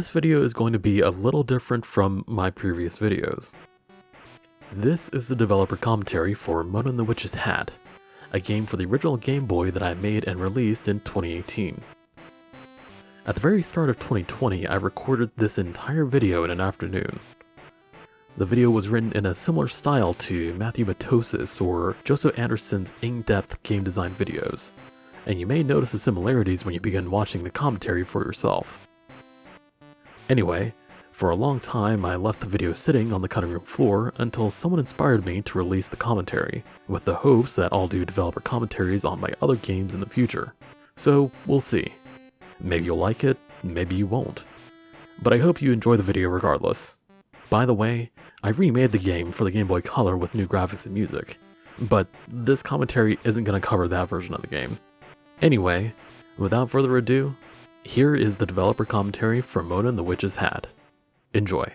This video is going to be a little different from my previous videos. This is the developer commentary for Mona and the Witch's Hat, a game for the original Game Boy that I made and released in 2018. At the very start of 2020, I recorded this entire video in an afternoon. The video was written in a similar style to Matthew Matosis or Joseph Anderson's in-depth game design videos, and you may notice the similarities when you begin watching the commentary for yourself. Anyway, for a long time I left the video sitting on the cutting room floor until someone inspired me to release the commentary, with the hopes that I'll do developer commentaries on my other games in the future. So we'll see. Maybe you'll like it, maybe you won't. But I hope you enjoy the video regardless. By the way, I remade the game for the Game Boy Color with new graphics and music, but this commentary isn't going to cover that version of the game. Anyway, without further ado, here is the developer commentary for Mona and the Witch's Hat. Enjoy.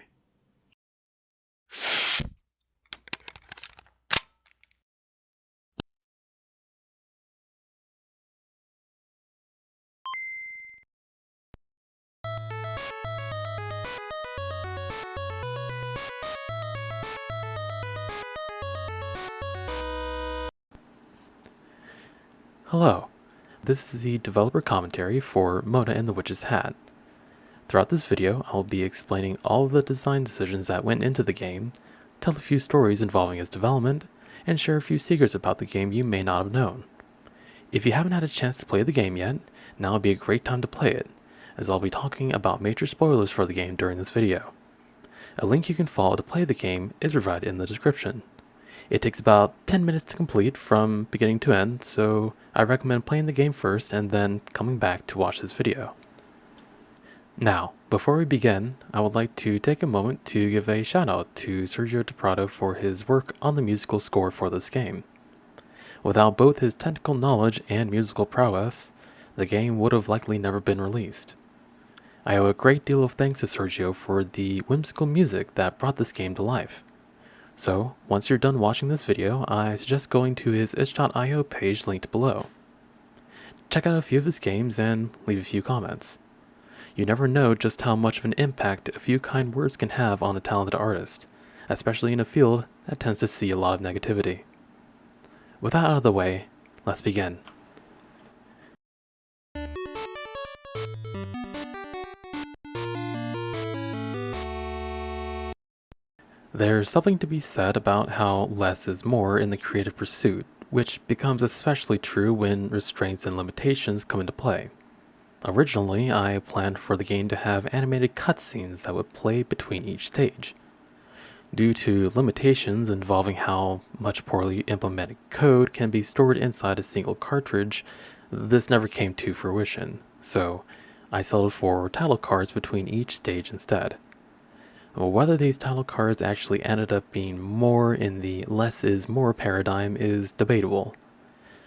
Hello, this is the developer commentary for Mona and the Witch's Hat. Throughout this video, I'll be explaining all of the design decisions that went into the game, tell a few stories involving its development, and share a few secrets about the game you may not have known. If you haven't had a chance to play the game yet, now would be a great time to play it, as I'll be talking about major spoilers for the game during this video. A link you can follow to play the game is provided in the description. It takes about 10 minutes to complete from beginning to end, so I recommend playing the game first and then coming back to watch this video. Now, before we begin, I would like to take a moment to give a shout out to Sergio DePrado for his work on the musical score for this game. Without both his technical knowledge and musical prowess, the game would have likely never been released. I owe a great deal of thanks to Sergio for the whimsical music that brought this game to life. So, once you're done watching this video, I suggest going to his itch.io page linked below. Check out a few of his games and leave a few comments. You never know just how much of an impact a few kind words can have on a talented artist, especially in a field that tends to see a lot of negativity. With that out of the way, let's begin. There's something to be said about how less is more in the creative pursuit, which becomes especially true when restraints and limitations come into play. Originally, I planned for the game to have animated cutscenes that would play between each stage. Due to limitations involving how much poorly implemented code can be stored inside a single cartridge, this never came to fruition, so I settled for title cards between each stage instead. Whether these title cards actually ended up being more in the less is more paradigm is debatable.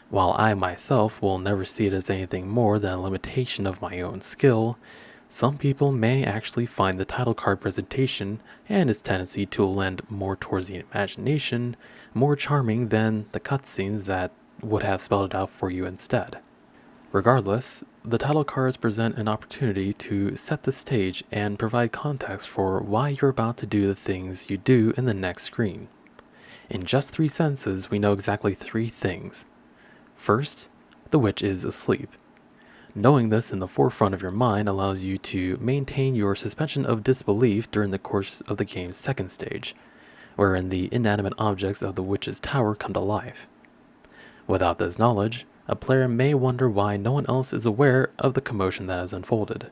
While I myself will never see it as anything more than a limitation of my own skill, some people may actually find the title card presentation and its tendency to lend more towards the imagination more charming than the cutscenes that would have spelled it out for you instead. Regardless, the title cards present an opportunity to set the stage and provide context for why you're about to do the things you do in the next screen. In just 3 sentences, we know exactly 3 things. First, the witch is asleep. Knowing this in the forefront of your mind allows you to maintain your suspension of disbelief during the course of the game's second stage, wherein the inanimate objects of the witch's tower come to life. Without this knowledge, a player may wonder why no one else is aware of the commotion that has unfolded.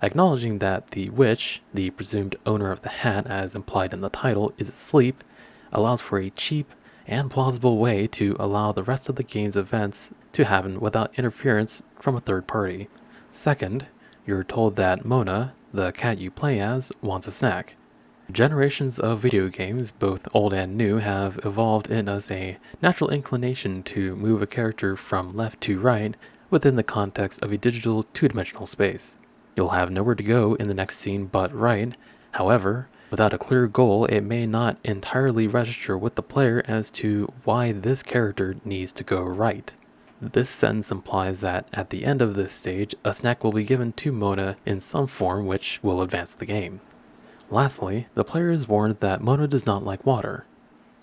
Acknowledging that the witch, the presumed owner of the hat as implied in the title, is asleep allows for a cheap and plausible way to allow the rest of the game's events to happen without interference from a third party. Second, you're told that Mona, the cat you play as, wants a snack. Generations of video games, both old and new, have evolved in us a natural inclination to move a character from left to right within the context of a digital two-dimensional space. You'll have nowhere to go in the next scene but right. However, without a clear goal, it may not entirely register with the player as to why this character needs to go right. This sentence implies that at the end of this stage, a snack will be given to Mona in some form which will advance the game. Lastly, the player is warned that Mona does not like water.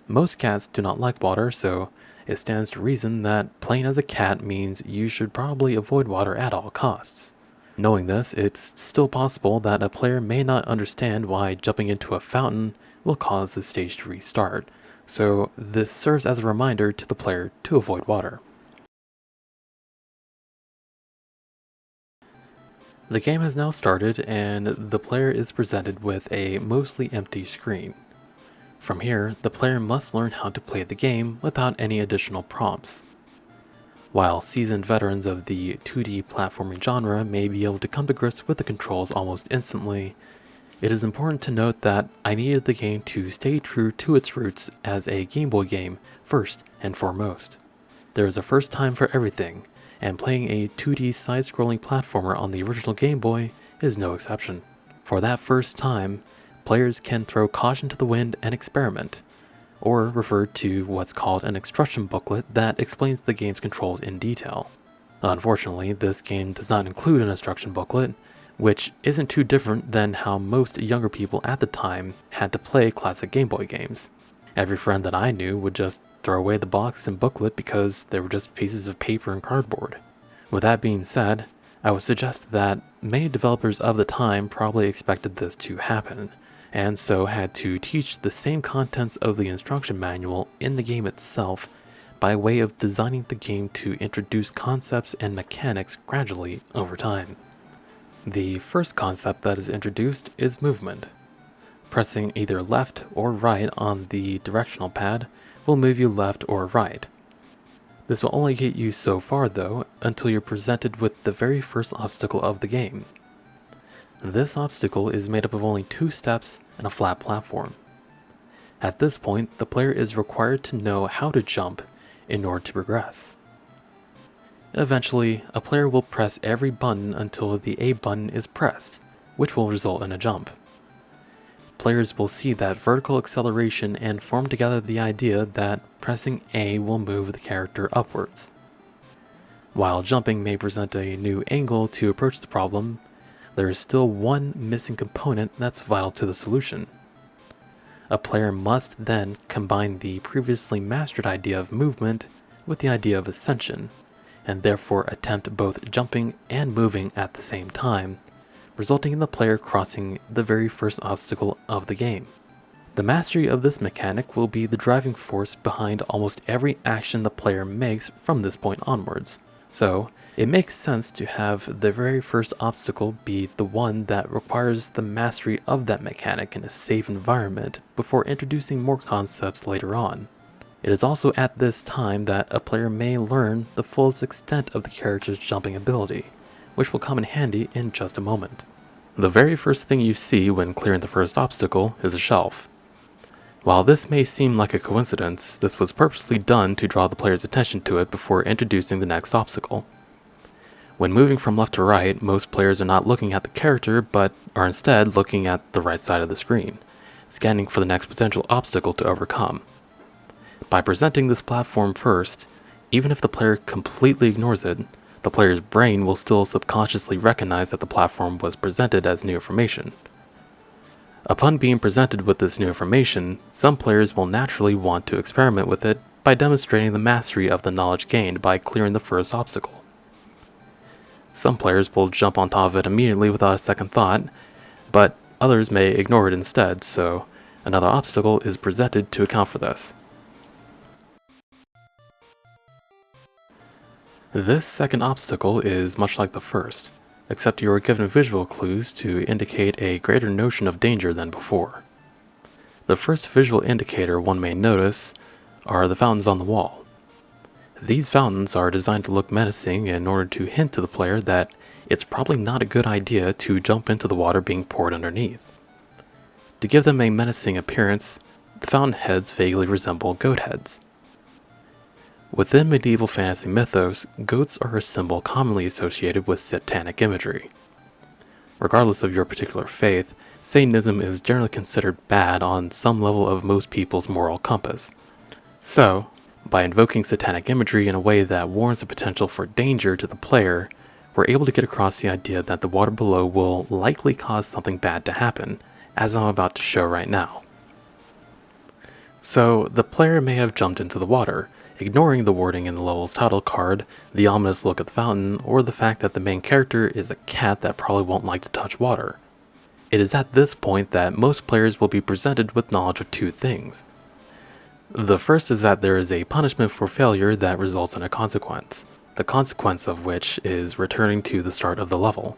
Most cats do not like water, so it stands to reason that playing as a cat means you should probably avoid water at all costs. Knowing this, it's still possible that a player may not understand why jumping into a fountain will cause the stage to restart, so this serves as a reminder to the player to avoid water. The game has now started and the player is presented with a mostly empty screen. From here, the player must learn how to play the game without any additional prompts. While seasoned veterans of the 2D platforming genre may be able to come to grips with the controls almost instantly, it is important to note that I needed the game to stay true to its roots as a Game Boy game first and foremost. There is a first time for everything, and playing a 2D side-scrolling platformer on the original Game Boy is no exception. For that first time, players can throw caution to the wind and experiment, or refer to what's called an instruction booklet that explains the game's controls in detail. Unfortunately, this game does not include an instruction booklet, which isn't too different than how most younger people at the time had to play classic Game Boy games. Every friend that I knew would just throw away the box and booklet because they were just pieces of paper and cardboard. With that being said, I would suggest that many developers of the time probably expected this to happen, and so had to teach the same contents of the instruction manual in the game itself by way of designing the game to introduce concepts and mechanics gradually over time. The first concept that is introduced is movement. Pressing either left or right on the directional pad will move you left or right. This will only get you so far though, until you're presented with the very first obstacle of the game. This obstacle is made up of only 2 steps and a flat platform. At this point, the player is required to know how to jump in order to progress. Eventually, a player will press every button until the A button is pressed, which will result in a jump. Players will see that vertical acceleration and form together the idea that pressing A will move the character upwards. While jumping may present a new angle to approach the problem, there is still one missing component that's vital to the solution. A player must then combine the previously mastered idea of movement with the idea of ascension, and therefore attempt both jumping and moving at the same time, resulting in the player crossing the very first obstacle of the game. The mastery of this mechanic will be the driving force behind almost every action the player makes from this point onwards, so it makes sense to have the very first obstacle be the one that requires the mastery of that mechanic in a safe environment before introducing more concepts later on. It is also at this time that a player may learn the fullest extent of the character's jumping ability, which will come in handy in just a moment. The very first thing you see when clearing the first obstacle is a shelf. While this may seem like a coincidence, this was purposely done to draw the player's attention to it before introducing the next obstacle. When moving from left to right, most players are not looking at the character, but are instead looking at the right side of the screen, scanning for the next potential obstacle to overcome. By presenting this platform first, even if the player completely ignores it, the player's brain will still subconsciously recognize that the platform was presented as new information. Upon being presented with this new information, some players will naturally want to experiment with it by demonstrating the mastery of the knowledge gained by clearing the first obstacle. Some players will jump on top of it immediately without a second thought, but others may ignore it instead, so another obstacle is presented to account for this. This second obstacle is much like the first, except you are given visual clues to indicate a greater notion of danger than before. The first visual indicator one may notice are the fountains on the wall. These fountains are designed to look menacing in order to hint to the player that it's probably not a good idea to jump into the water being poured underneath. To give them a menacing appearance, the fountain heads vaguely resemble goat heads. Within medieval fantasy mythos, goats are a symbol commonly associated with satanic imagery. Regardless of your particular faith, Satanism is generally considered bad on some level of most people's moral compass. So, By invoking satanic imagery in a way that warns the potential for danger to the player, we're able to get across the idea that the water below will likely cause something bad to happen, as I'm about to show right now. So, the player may have jumped into the water, ignoring the wording in the level's title card, the ominous look at the fountain, or the fact that the main character is a cat that probably won't like to touch water. It is at this point that most players will be presented with knowledge of two things. The first is that there is a punishment for failure that results in a consequence, the consequence of which is returning to the start of the level.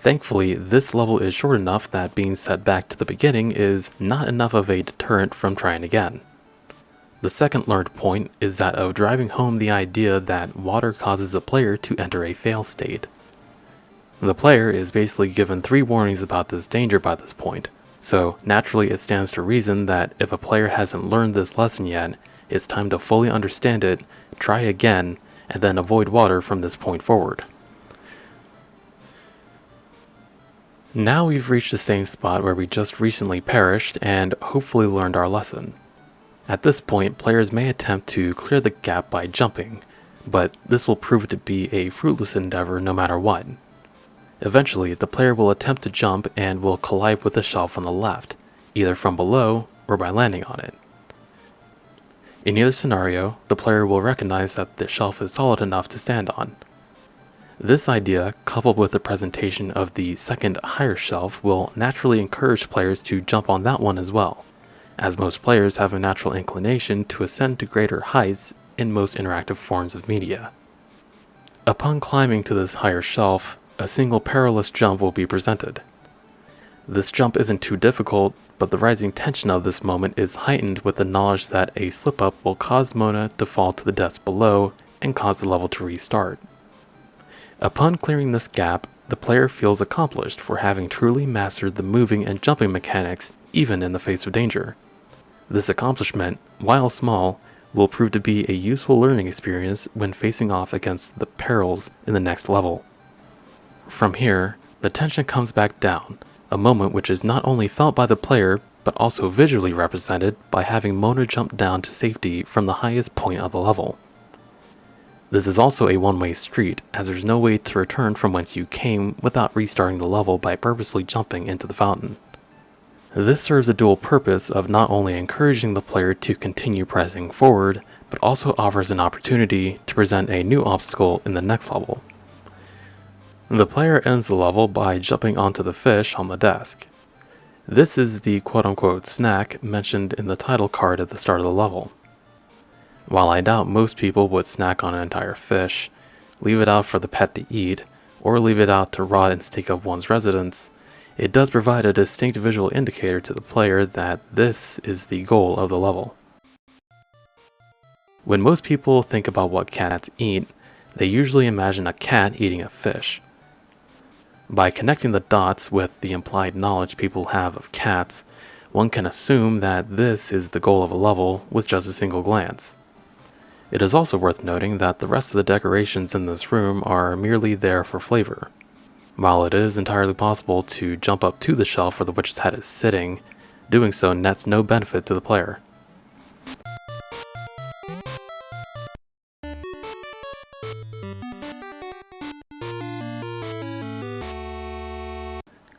Thankfully, this level is short enough that being set back to the beginning is not enough of a deterrent from trying again. The second learned point is that of driving home the idea that water causes a player to enter a fail state. The player is basically given 3 warnings about this danger by this point, so naturally it stands to reason that if a player hasn't learned this lesson yet, it's time to fully understand it, try again, and then avoid water from this point forward. Now we've reached the same spot where we just recently perished and hopefully learned our lesson. At this point, players may attempt to clear the gap by jumping, but this will prove to be a fruitless endeavor no matter what. Eventually, the player will attempt to jump and will collide with the shelf on the left, either from below or by landing on it. In either scenario, the player will recognize that the shelf is solid enough to stand on. This idea, coupled with the presentation of the second higher shelf, will naturally encourage players to jump on that one as well, as most players have a natural inclination to ascend to greater heights in most interactive forms of media. Upon climbing to this higher shelf, a single perilous jump will be presented. This jump isn't too difficult, but the rising tension of this moment is heightened with the knowledge that a slip-up will cause Mona to fall to the depths below and cause the level to restart. Upon clearing this gap, the player feels accomplished for having truly mastered the moving and jumping mechanics even in the face of danger. This accomplishment, while small, will prove to be a useful learning experience when facing off against the perils in the next level. From here, the tension comes back down, a moment which is not only felt by the player, but also visually represented by having Mona jump down to safety from the highest point of the level. This is also a one-way street, as there's no way to return from whence you came without restarting the level by purposely jumping into the fountain. This serves a dual purpose of not only encouraging the player to continue pressing forward, but also offers an opportunity to present a new obstacle in the next level. The player ends the level by jumping onto the fish on the desk. This is the quote-unquote snack mentioned in the title card at the start of the level. While I doubt most people would snack on an entire fish, leave it out for the pet to eat, or leave it out to rot and stink up one's residence, it does provide a distinct visual indicator to the player that this is the goal of the level. When most people think about what cats eat, they usually imagine a cat eating a fish. By connecting the dots with the implied knowledge people have of cats, one can assume that this is the goal of a level with just a single glance. It is also worth noting that the rest of the decorations in this room are merely there for flavor. While it is entirely possible to jump up to the shelf where the witch's head is sitting, doing so nets no benefit to the player.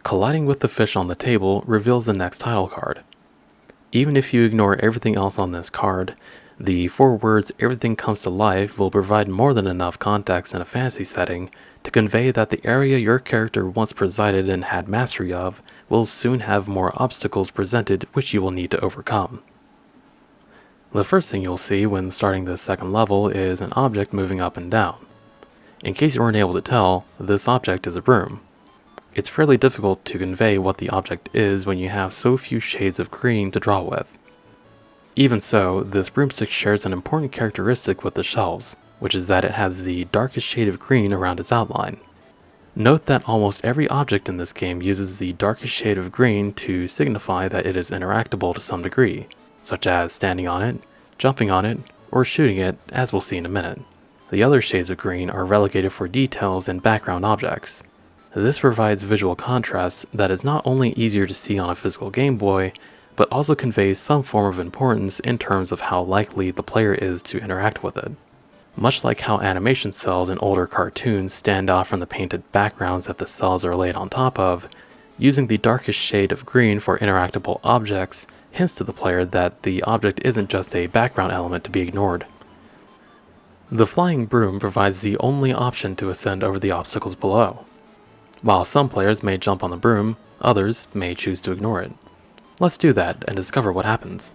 Colliding with the fish on the table reveals the next title card. Even if you ignore everything else on this card, the 4 words "everything comes to life" will provide more than enough context in a fantasy setting to convey that the area your character once presided and had mastery of will soon have more obstacles presented which you will need to overcome. The first thing you'll see when starting this second level is an object moving up and down. In case you weren't able to tell, this object is a broom. It's fairly difficult to convey what the object is when you have so few shades of green to draw with. Even so, this broomstick shares an important characteristic with the shelves, which is that it has the darkest shade of green around its outline. Note that almost every object in this game uses the darkest shade of green to signify that it is interactable to some degree, such as standing on it, jumping on it, or shooting it, as we'll see in a minute. The other shades of green are relegated for details and background objects. This provides visual contrast that is not only easier to see on a physical Game Boy, but also conveys some form of importance in terms of how likely the player is to interact with it. Much like how animation cells in older cartoons stand out from the painted backgrounds that the cells are laid on top of, using the darkest shade of green for interactable objects hints to the player that the object isn't just a background element to be ignored. The flying broom provides the only option to ascend over the obstacles below. While some players may jump on the broom, others may choose to ignore it. Let's do that and discover what happens.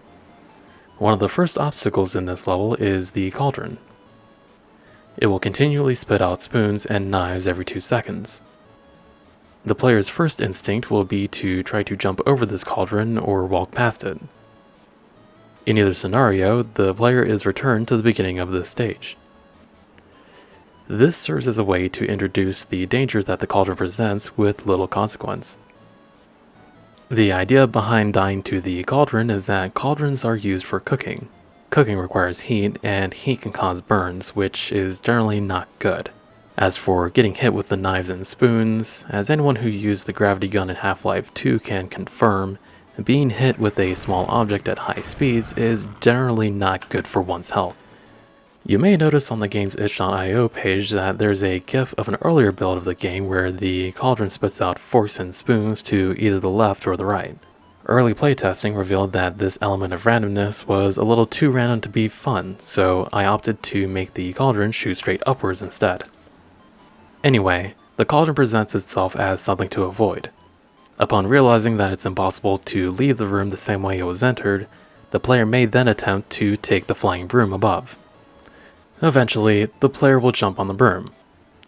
One of the first obstacles in this level is the cauldron. It will continually spit out spoons and knives every 2 seconds. The player's first instinct will be to try to jump over this cauldron or walk past it. In either scenario, the player is returned to the beginning of this stage. This serves as a way to introduce the dangers that the cauldron presents with little consequence. The idea behind dying to the cauldron is that cauldrons are used for cooking. Cooking requires heat, and heat can cause burns, which is generally not good. As for getting hit with the knives and spoons, as anyone who used the gravity gun in Half-Life 2 can confirm, being hit with a small object at high speeds is generally not good for one's health. You may notice on the game's itch.io page that there's a GIF of an earlier build of the game where the cauldron spits out forks and spoons to either the left or the right. Early playtesting revealed that this element of randomness was a little too random to be fun, so I opted to make the cauldron shoot straight upwards instead. Anyway, the cauldron presents itself as something to avoid. Upon realizing that it's impossible to leave the room the same way it was entered, the player may then attempt to take the flying broom above. Eventually, the player will jump on the broom.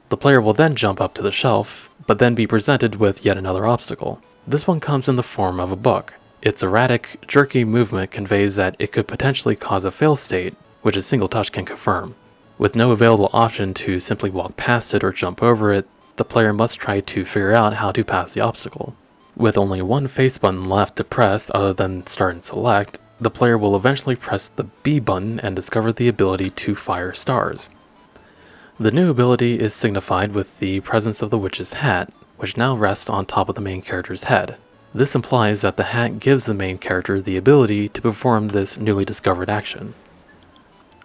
The player will then jump up to the shelf, but then be presented with yet another obstacle. This one comes in the form of a book. Its erratic, jerky movement conveys that it could potentially cause a fail state, which a single touch can confirm. With no available option to simply walk past it or jump over it, the player must try to figure out how to pass the obstacle. With only one face button left to press other than start and select, the player will eventually press the B button and discover the ability to fire stars. The new ability is signified with the presence of the witch's hat, which now rests on top of the main character's head. This implies that the hat gives the main character the ability to perform this newly discovered action.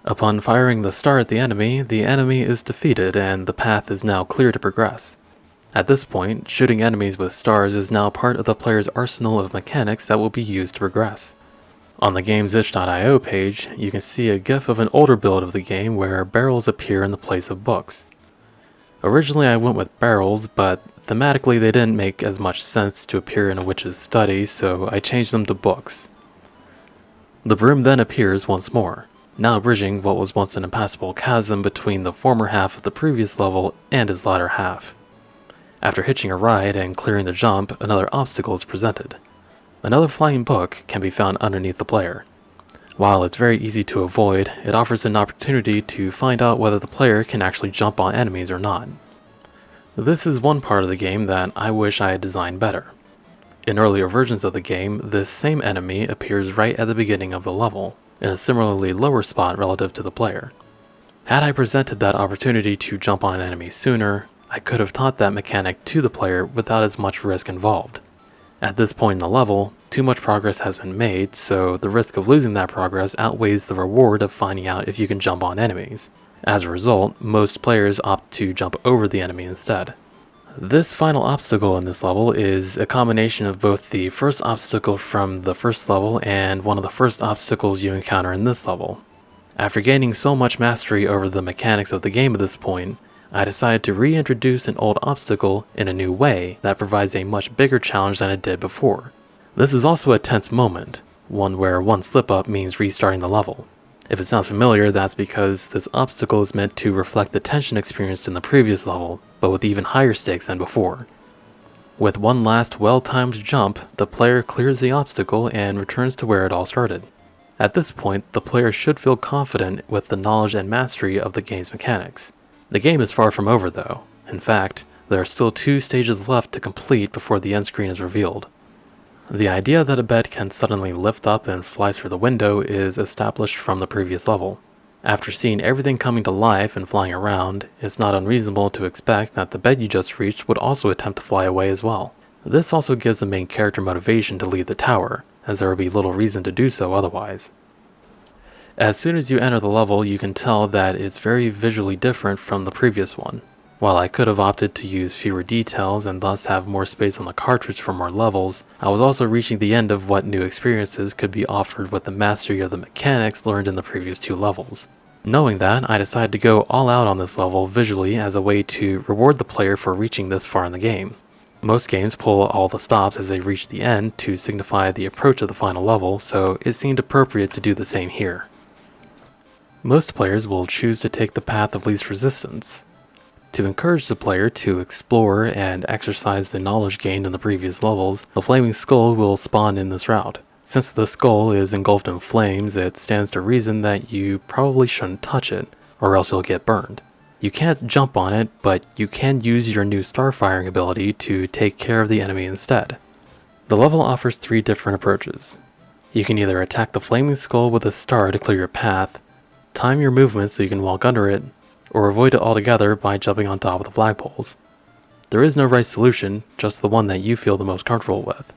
Upon firing the star at the enemy is defeated and the path is now clear to progress. At this point, shooting enemies with stars is now part of the player's arsenal of mechanics that will be used to progress. On the game's itch.io page, you can see a GIF of an older build of the game where barrels appear in the place of books. Originally I went with barrels, but thematically they didn't make as much sense to appear in a witch's study, so I changed them to books. The broom then appears once more, now bridging what was once an impassable chasm between the former half of the previous level and its latter half. After hitching a ride and clearing the jump, another obstacle is presented. Another flying book can be found underneath the player. While it's very easy to avoid, it offers an opportunity to find out whether the player can actually jump on enemies or not. This is one part of the game that I wish I had designed better. In earlier versions of the game, this same enemy appears right at the beginning of the level, in a similarly lower spot relative to the player. Had I presented that opportunity to jump on an enemy sooner, I could have taught that mechanic to the player without as much risk involved. At this point in the level, too much progress has been made, so the risk of losing that progress outweighs the reward of finding out if you can jump on enemies. As a result, most players opt to jump over the enemy instead. This final obstacle in this level is a combination of both the first obstacle from the first level and one of the first obstacles you encounter in this level. After gaining so much mastery over the mechanics of the game at this point, I decided to reintroduce an old obstacle in a new way that provides a much bigger challenge than it did before. This is also a tense moment, one where one slip-up means restarting the level. If it sounds familiar, that's because this obstacle is meant to reflect the tension experienced in the previous level, but with even higher stakes than before. With one last well-timed jump, the player clears the obstacle and returns to where it all started. At this point, the player should feel confident with the knowledge and mastery of the game's mechanics. The game is far from over though. In fact, there are still 2 stages left to complete before the end screen is revealed. The idea that a bed can suddenly lift up and fly through the window is established from the previous level. After seeing everything coming to life and flying around, it's not unreasonable to expect that the bed you just reached would also attempt to fly away as well. This also gives the main character motivation to leave the tower, as there would be little reason to do so otherwise. As soon as you enter the level, you can tell that it's very visually different from the previous one. While I could have opted to use fewer details and thus have more space on the cartridge for more levels, I was also reaching the end of what new experiences could be offered with the mastery of the mechanics learned in the previous 2 levels. Knowing that, I decided to go all out on this level visually as a way to reward the player for reaching this far in the game. Most games pull all the stops as they reach the end to signify the approach of the final level, so it seemed appropriate to do the same here. Most players will choose to take the path of least resistance. To encourage the player to explore and exercise the knowledge gained in the previous levels, the Flaming Skull will spawn in this route. Since the skull is engulfed in flames, it stands to reason that you probably shouldn't touch it, or else you'll get burned. You can't jump on it, but you can use your new Starfiring ability to take care of the enemy instead. The level offers 3 different approaches. You can either attack the Flaming Skull with a star to clear your path, time your movement so you can walk under it, or avoid it altogether by jumping on top of the flagpoles. There is no right solution, just the one that you feel the most comfortable with.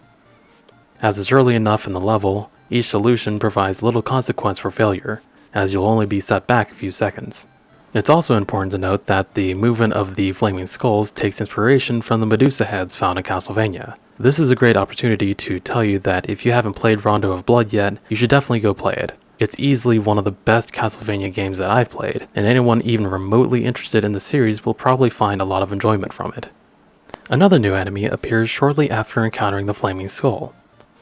As it's early enough in the level, each solution provides little consequence for failure, as you'll only be set back a few seconds. It's also important to note that the movement of the Flaming Skulls takes inspiration from the Medusa heads found in Castlevania. This is a great opportunity to tell you that if you haven't played Rondo of Blood yet, you should definitely go play it. It's easily one of the best Castlevania games that I've played, and anyone even remotely interested in the series will probably find a lot of enjoyment from it. Another new enemy appears shortly after encountering the Flaming Skull.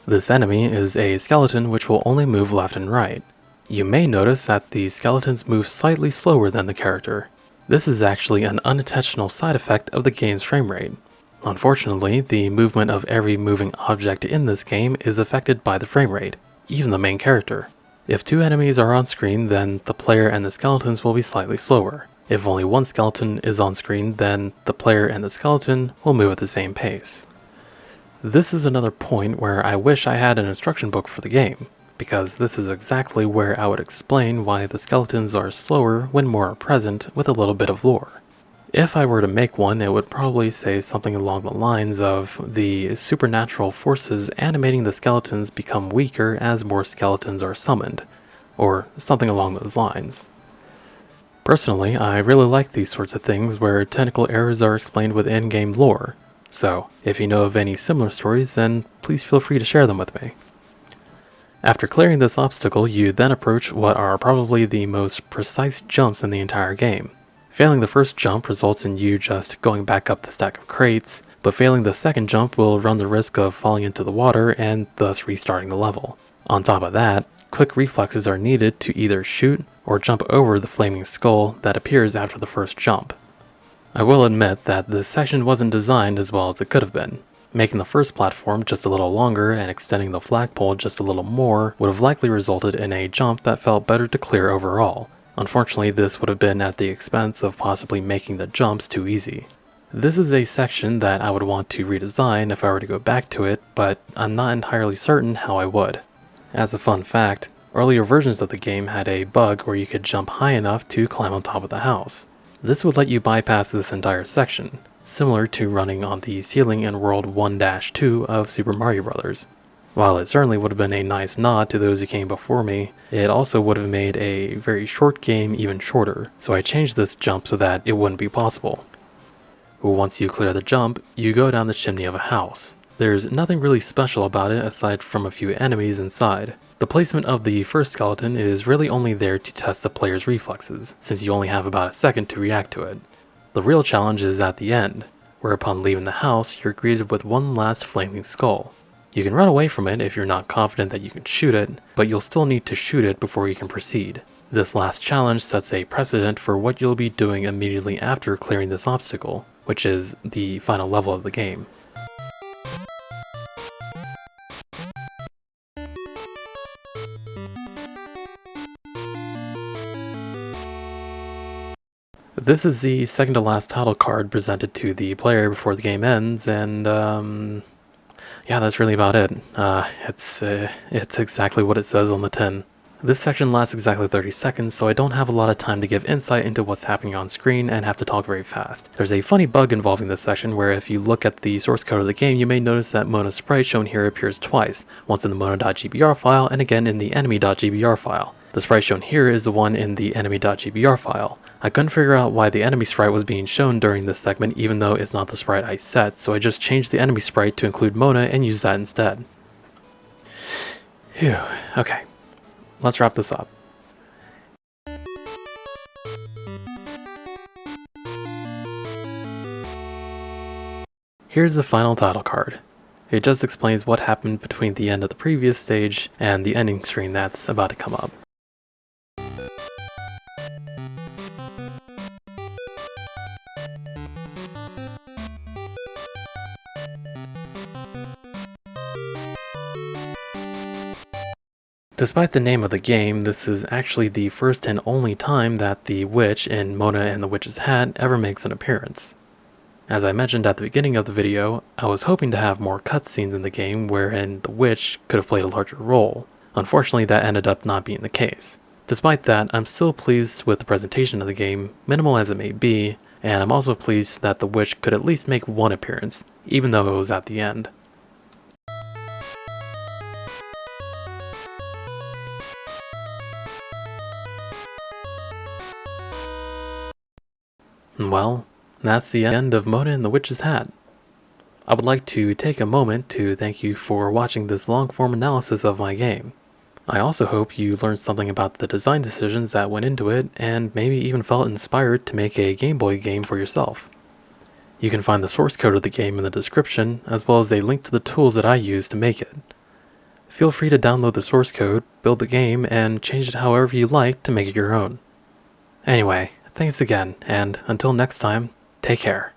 This enemy is a skeleton which will only move left and right. You may notice that the skeletons move slightly slower than the character. This is actually an unintentional side effect of the game's frame rate. Unfortunately, the movement of every moving object in this game is affected by the frame rate, even the main character. If 2 enemies are on screen, then the player and the skeletons will be slightly slower. If only one skeleton is on screen, then the player and the skeleton will move at the same pace. This is another point where I wish I had an instruction book for the game, because this is exactly where I would explain why the skeletons are slower when more are present with a little bit of lore. If I were to make one, it would probably say something along the lines of the supernatural forces animating the skeletons become weaker as more skeletons are summoned, or something along those lines. Personally, I really like these sorts of things where technical errors are explained with in-game lore, so if you know of any similar stories, then please feel free to share them with me. After clearing this obstacle, you then approach what are probably the most precise jumps in the entire game. Failing the first jump results in you just going back up the stack of crates, but failing the second jump will run the risk of falling into the water and thus restarting the level. On top of that, quick reflexes are needed to either shoot or jump over the Flaming Skull that appears after the first jump. I will admit that this section wasn't designed as well as it could have been. Making the first platform just a little longer and extending the flagpole just a little more would have likely resulted in a jump that felt better to clear overall. Unfortunately, this would have been at the expense of possibly making the jumps too easy. This is a section that I would want to redesign if I were to go back to it, but I'm not entirely certain how I would. As a fun fact, earlier versions of the game had a bug where you could jump high enough to climb on top of the house. This would let you bypass this entire section, similar to running on the ceiling in World 1-2 of Super Mario Bros. While it certainly would have been a nice nod to those who came before me, it also would have made a very short game even shorter, so I changed this jump so that it wouldn't be possible. Once you clear the jump, you go down the chimney of a house. There's nothing really special about it aside from a few enemies inside. The placement of the first skeleton is really only there to test the player's reflexes, since you only have about a second to react to it. The real challenge is at the end, where upon leaving the house, you're greeted with one last Flaming Skull. You can run away from it if you're not confident that you can shoot it, but you'll still need to shoot it before you can proceed. This last challenge sets a precedent for what you'll be doing immediately after clearing this obstacle, which is the final level of the game. This is the second to last title card presented to the player before the game ends, and yeah, that's really about it. It's exactly what it says on the tin. This section lasts exactly 30 seconds, so I don't have a lot of time to give insight into what's happening on screen and have to talk very fast. There's a funny bug involving this section where if you look at the source code of the game, you may notice that Mona's sprite shown here appears twice, once in the Mona.gbr file and again in the enemy.gbr file. The sprite shown here is the one in the enemy.gbr file. I couldn't figure out why the enemy sprite was being shown during this segment even though it's not the sprite I set, so I just changed the enemy sprite to include Mona and used that instead. Phew, okay. Let's wrap this up. Here's the final title card. It just explains what happened between the end of the previous stage and the ending screen that's about to come up. Despite the name of the game, this is actually the first and only time that the witch in Mona and the Witch's Hat ever makes an appearance. As I mentioned at the beginning of the video, I was hoping to have more cutscenes in the game wherein the witch could have played a larger role. Unfortunately, that ended up not being the case. Despite that, I'm still pleased with the presentation of the game, minimal as it may be, and I'm also pleased that the witch could at least make one appearance, even though it was at the end. Well, that's the end of Mona and the Witch's Hat. I would like to take a moment to thank you for watching this long-form analysis of my game. I also hope you learned something about the design decisions that went into it and maybe even felt inspired to make a Game Boy game for yourself. You can find the source code of the game in the description, as well as a link to the tools that I used to make it. Feel free to download the source code, build the game, and change it however you like to make it your own. Anyway, thanks again, and until next time, take care.